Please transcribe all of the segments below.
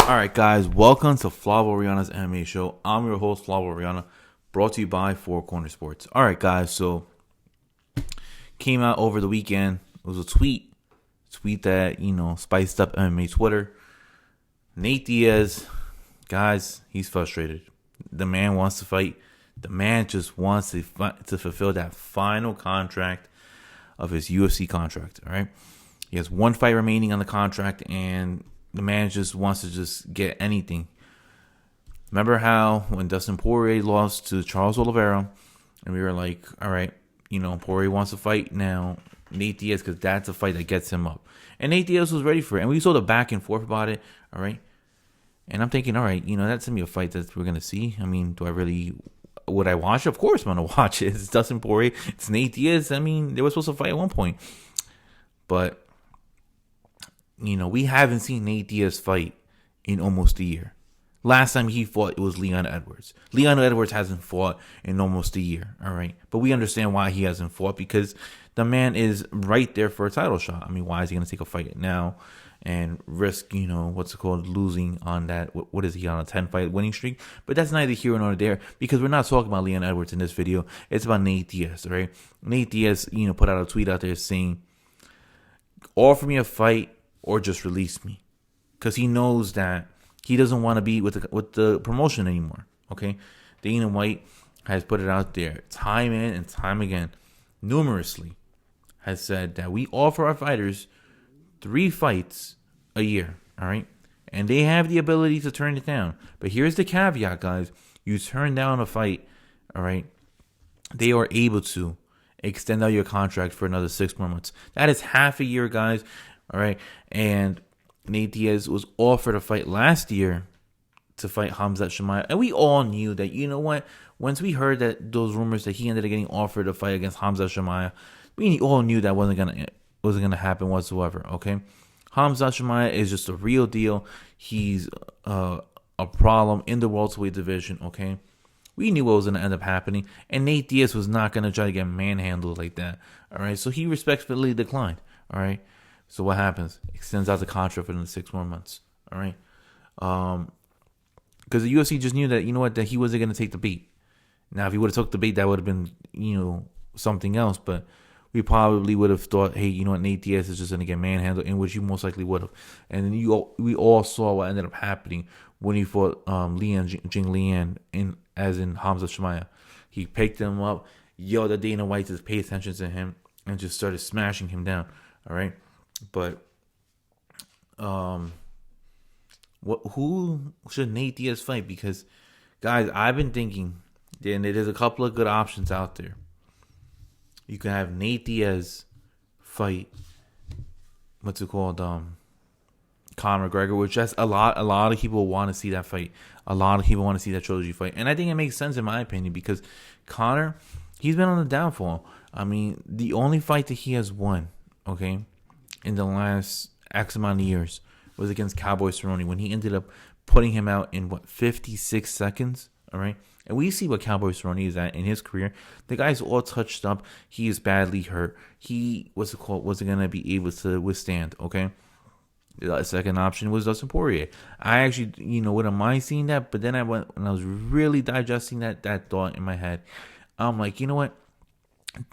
Alright guys, welcome to Flavo Rihanna's MMA show. I'm your host, Flavo Rihanna, brought to you by Four Corner Sports. Alright guys, so came out over the weekend. It was a tweet that, spiced up MMA Twitter. Nate Diaz, guys, he's frustrated. The man wants to fight. The man just wants to fulfill that final contract of his UFC contract, alright? He has one fight remaining on the contract, and the man just wants to just get anything. Remember how when Dustin Poirier lost to Charles Oliveira, and we were like, all right, Poirier wants to fight now, Nate Diaz, because that's a fight that gets him up. And Nate Diaz was ready for it. And we saw the back and forth about it, all right? And I'm thinking, all right, that's going to be a fight that we're going to see. I mean, would I watch it? Of course I'm going to watch it. It's Dustin Poirier. It's Nate Diaz. I mean, they were supposed to fight at one point. But we haven't seen Nate Diaz fight in almost a year. Last time he fought, it was Leon Edwards. Leon Edwards hasn't fought in almost a year, all right? But we understand why he hasn't fought, because the man is right there for a title shot. I mean, why is he going to take a fight now and risk, losing on that? What is he, on a 10-fight winning streak? But that's neither here nor there, because we're not talking about Leon Edwards in this video. It's about Nate Diaz, all right? Nate Diaz, put out a tweet out there saying, offer me a fight or just release me, because he knows that he doesn't want to be with the promotion anymore. Okay, Dana White has put it out there time in and time again, numerously, has said that we offer our fighters 3 fights a year. All right, and they have the ability to turn it down. But here's the caveat, guys: you turn down a fight, all right, they are able to extend out your contract for another 6 more months. That is half a year, guys. All right, and Nate Diaz was offered a fight last year to fight Khamzat Chimaev, and we all knew that. Once we heard that those rumors that he ended up getting offered a fight against Khamzat Chimaev, we all knew that wasn't gonna happen whatsoever. Okay, Khamzat Chimaev is just a real deal. He's a problem in the welterweight division. Okay, we knew what was gonna end up happening, and Nate Diaz was not gonna try to get manhandled like that. All right, so he respectfully declined. All right. So what happens? Extends out the contract for another 6 more months. All right, because the UFC just knew that that he wasn't going to take the bait. Now, if he would have took the bait, that would have been something else. But we probably would have thought, hey, Nate Diaz is just going to get manhandled, in which he most likely would have. And then we all saw what ended up happening when he fought Jing Lian in Khamzat Chimaev. He picked him up, yelled at Dana White to pay attention to him, and just started smashing him down. All right. But who should Nate Diaz fight? Because, guys, I've been thinking, and there's a couple of good options out there. You can have Nate Diaz fight, Conor McGregor, which that's a lot of people want to see that fight. A lot of people want to see that trilogy fight, and I think it makes sense in my opinion, because Conor, he's been on the downfall. I mean, the only fight that he has won, okay, in the last X amount of years was against Cowboy Cerrone, when he ended up putting him out in 56 seconds. All right, and we see what Cowboy Cerrone is at in his career. The guy's all touched up. He is badly hurt. He wasn't going to be able to withstand. Okay, the second option was Dustin Poirier. I actually, wouldn't mind seeing that, but then I was really digesting that thought in my head. I'm like, you know what?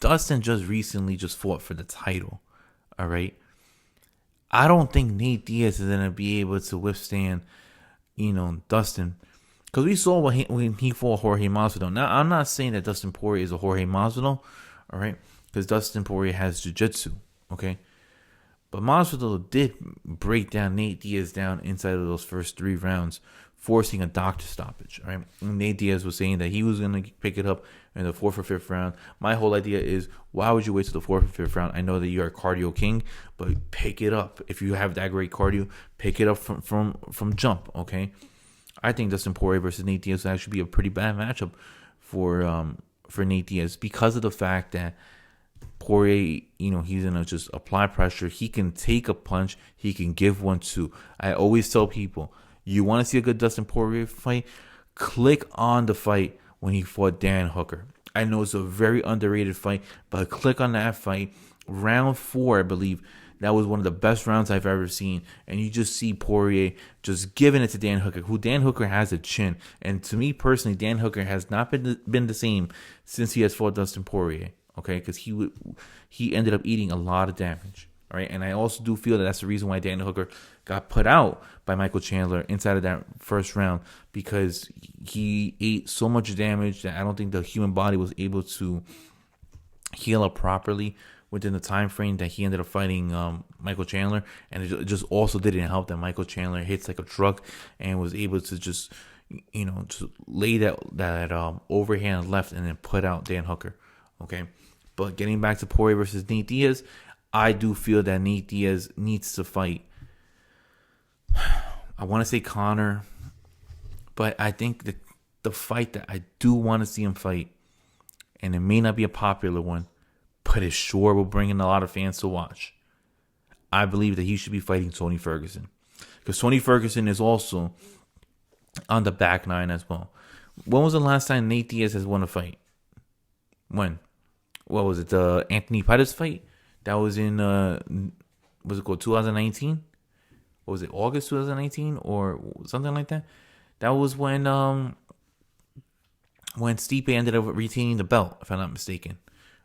Dustin just recently fought for the title. All right. I don't think Nate Diaz is going to be able to withstand, Dustin. Because we saw when he fought Jorge Masvidal. Now, I'm not saying that Dustin Poirier is a Jorge Masvidal, all right? Because Dustin Poirier has jiu-jitsu, okay? But Masvidal did break down Nate Diaz down inside of those first 3 rounds, forcing a doctor stoppage, all right? And Nate Diaz was saying that he was going to pick it up in the 4th or 5th round. My whole idea is, why would you wait till the 4th or 5th round? I know that you're a cardio king, but pick it up. If you have that great cardio, pick it up from jump, okay? I think Dustin Poirier versus Nate Diaz would actually be a pretty bad matchup for Nate Diaz, because of the fact that Poirier, he's going to just apply pressure. He can take a punch. He can give one too. I always tell people, you want to see a good Dustin Poirier fight? Click on the fight when he fought Dan Hooker. I know it's a very underrated fight, but click on that fight. Round 4, I believe, That was one of the best rounds I've ever seen. And you just see Poirier just giving it to Dan Hooker, who Dan Hooker has a chin. And to me personally, Dan Hooker has not been the same since he has fought Dustin Poirier. Okay, because he ended up eating a lot of damage. All right, and I also do feel that that's the reason why Dan Hooker got put out by Michael Chandler inside of that first round, because he ate so much damage that I don't think the human body was able to heal up properly within the time frame that he ended up fighting Michael Chandler. And it just also didn't help that Michael Chandler hits like a truck and was able to just lay that overhand left and then put out Dan Hooker. Okay, but getting back to Poirier versus Nate Diaz, I do feel that Nate Diaz needs to fight. I want to say Conor, but I think the fight that I do want to see him fight, and it may not be a popular one, but it sure will bring in a lot of fans to watch. I believe that he should be fighting Tony Ferguson, because Tony Ferguson is also on the back nine as well. When was the last time Nate Diaz has won a fight? When? What was it? The Anthony Pettis fight? That was in, what's it called, 2019? What was it, August 2019 or something like that? That was when Stipe ended up retaining the belt, if I'm not mistaken.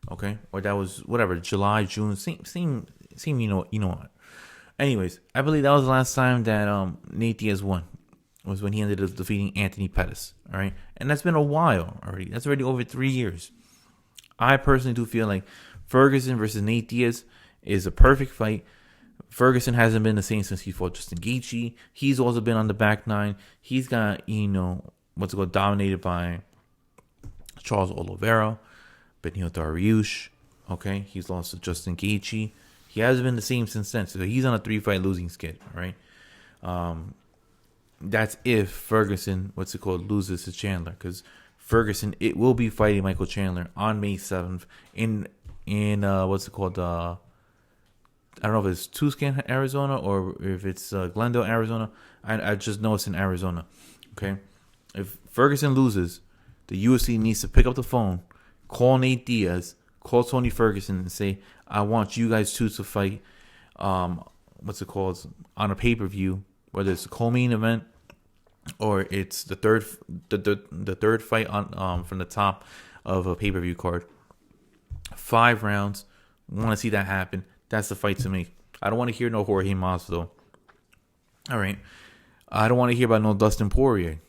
Okay? Or that was, whatever, July, June, same you know what. Anyways, I believe that was the last time that Nate Diaz won, was when he ended up defeating Anthony Pettis. All right? And that's been a while already. That's already over 3 years. I personally do feel like Ferguson versus Nate Diaz is a perfect fight. Ferguson hasn't been the same since he fought Justin Gaethje. He's also been on the back nine. He's got, dominated by Charles Oliveira, Benil Dariush. Okay, he's lost to Justin Gaethje. He hasn't been the same since then. So he's on a 3-fight losing skid. All right, that's if Ferguson, loses to Chandler, because Ferguson, it will be fighting Michael Chandler on May 7th in I don't know if it's Tucson, Arizona, or if it's Glendale, Arizona. I just know it's in Arizona. Okay, if Ferguson loses, the UFC needs to pick up the phone, call Nate Diaz, call Tony Ferguson, and say, I want you guys two to fight on a pay-per-view, whether it's a co-main event or it's the third fight on from the top of a pay-per-view card. 5 rounds. Want to see that happen. That's the fight to me. I don't want to hear no Jorge Masvidal. All right. I don't want to hear about no Dustin Poirier.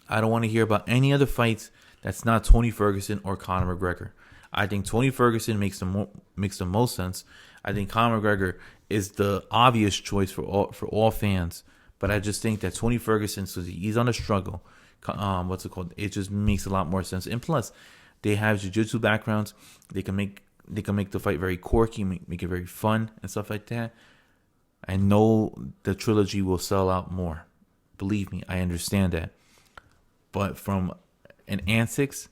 I don't want to hear about any other fights that's not Tony Ferguson or Conor McGregor. I think Tony Ferguson makes the most sense. I think Conor McGregor is the obvious choice for all fans. But I just think that Tony Ferguson, so he's on a struggle. It just makes a lot more sense. And plus, they have jiu-jitsu backgrounds. They can make the fight very quirky, make it very fun and stuff like that. I know the trilogy will sell out more. Believe me, I understand that. But from an antics,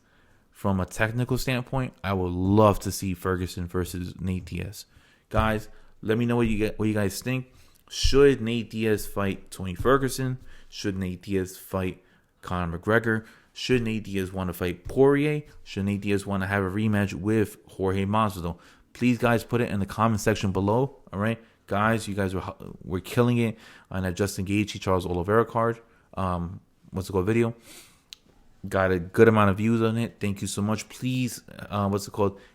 from a technical standpoint, I would love to see Ferguson versus Nate Diaz. Guys, let me know what you guys think. Should Nate Diaz fight Tony Ferguson? Should Nate Diaz fight Conor McGregor? Should Nate Diaz want to fight Poirier? Should Nate Diaz want to have a rematch with Jorge Masvidal? Please, guys, put it in the comment section below. All right, guys, you guys were killing it on that Justin Gaethje Charles Oliveira card. Video. Got a good amount of views on it. Thank you so much. Please,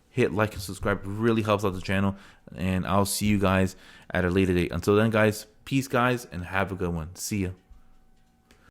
hit like and subscribe. It really helps out the channel. And I'll see you guys at a later date. Until then, guys, peace, guys, and have a good one. See ya.